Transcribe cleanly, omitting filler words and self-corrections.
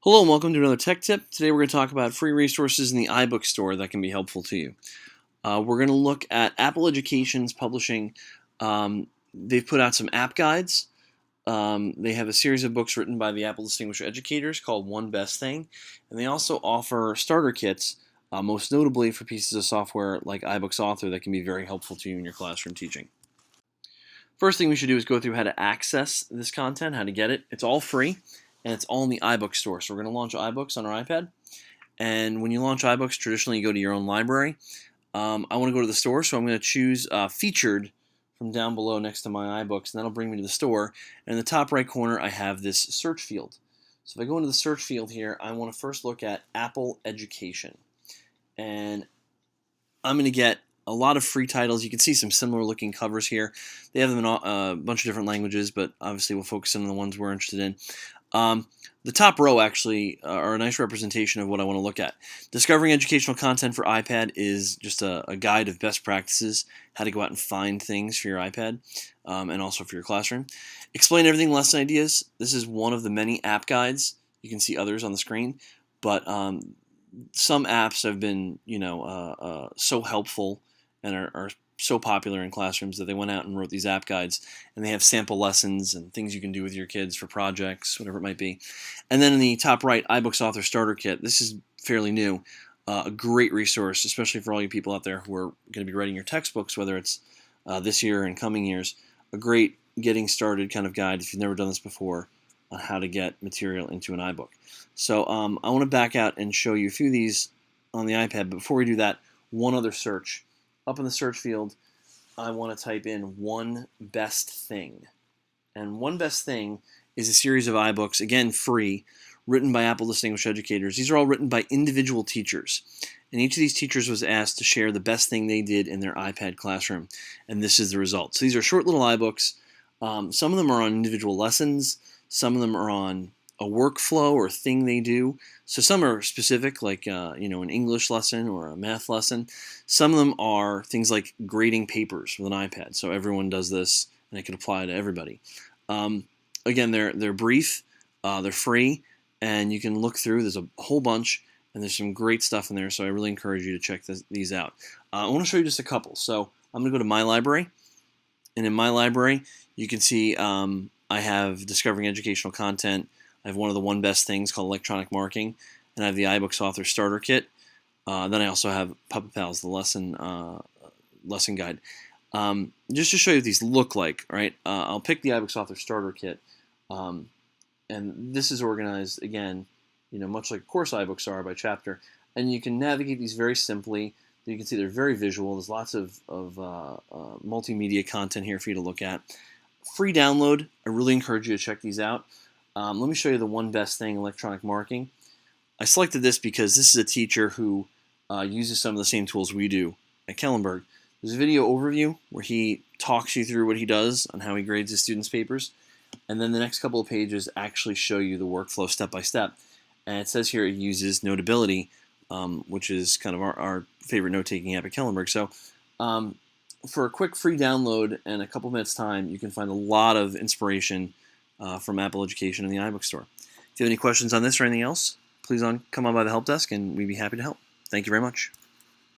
Hello and welcome to another tech tip. Today we're going to talk about free resources in the iBook store that can be helpful to you. We're going to look at Apple Education's publishing. They've put out some app guides. They have a series of books written by the Apple Distinguished Educators called One Best Thing. And they also offer starter kits, most notably for pieces of software like iBooks Author that can be very helpful to you in your classroom teaching. First thing we should do is go through how to access this content, how to get it. It's all free. And it's all in the iBook store. So we're going to launch iBooks on our iPad. And when you launch iBooks, traditionally you go to your own library. I want to go to the store, so I'm going to choose Featured from down below next to my iBooks, and that'll bring me to the store. And in the top right corner, I have this search field. So if I go into the search field here, I want to first look at Apple Education. And I'm going to get a lot of free titles. You can see some similar looking covers here. They have them in a bunch of different languages, but obviously we'll focus on the ones we're interested in. The top row actually are a nice representation of what I want to look at. Discovering educational content for iPad is just a guide of best practices, how to go out and find things for your iPad and also for your classroom. Explain Everything Lesson Ideas. This is one of the many app guides. You can see others on the screen, but some apps have been so helpful and are so popular in classrooms that they went out and wrote these app guides, and they have sample lessons and things you can do with your kids for projects, whatever it might be. And then in the top right, iBooks Author Starter Kit. This is fairly new, a great resource, especially for all you people out there who are going to be writing your textbooks, whether it's this year and coming years. A great getting started kind of guide if you've never done this before on how to get material into an iBook. So I want to back out and show you a few of these on the iPad, but before we do that, one other search. Up in the search field, I want to type in One Best Thing. And One Best Thing is a series of iBooks, again free, written by Apple Distinguished Educators. These are all written by individual teachers. And each of these teachers was asked to share the best thing they did in their iPad classroom. And this is the result. So these are short little iBooks. Some of them are on individual lessons. Some of them are on a workflow or thing they do. So some are specific, like an English lesson or a math lesson. Some of them are things like grading papers with an iPad. So everyone does this, and it can apply to everybody. Again, they're brief, they're free, and you can look through. There's a whole bunch, and there's some great stuff in there. So I really encourage you to check these out. I want to show you just a couple. So I'm going to go to My Library, and in My Library, you can see I have Discovering Educational Content. I have one of the One Best Things called Electronic Marking, and I have the iBooks Author Starter Kit. Then I also have Puppet Pals, the lesson guide. Just to show you what these look like, right? I'll pick the iBooks Author Starter Kit, and this is organized, again, much like course iBooks are by chapter, and you can navigate these very simply. You can see they're very visual. There's lots of multimedia content here for you to look at. Free download. I really encourage you to check these out. Let me show you the One Best Thing, Electronic Marking. I selected this because this is a teacher who uses some of the same tools we do at Kellenberg. There's a video overview where he talks you through what he does on how he grades his students' papers. And then the next couple of pages actually show you the workflow step by step. And it says here it uses Notability, which is kind of our favorite note-taking app at Kellenberg. So for a quick free download and a couple minutes time, you can find a lot of inspiration from Apple Education in the iBook store. If you have any questions on this or anything else, please come on by the help desk and we'd be happy to help. Thank you very much.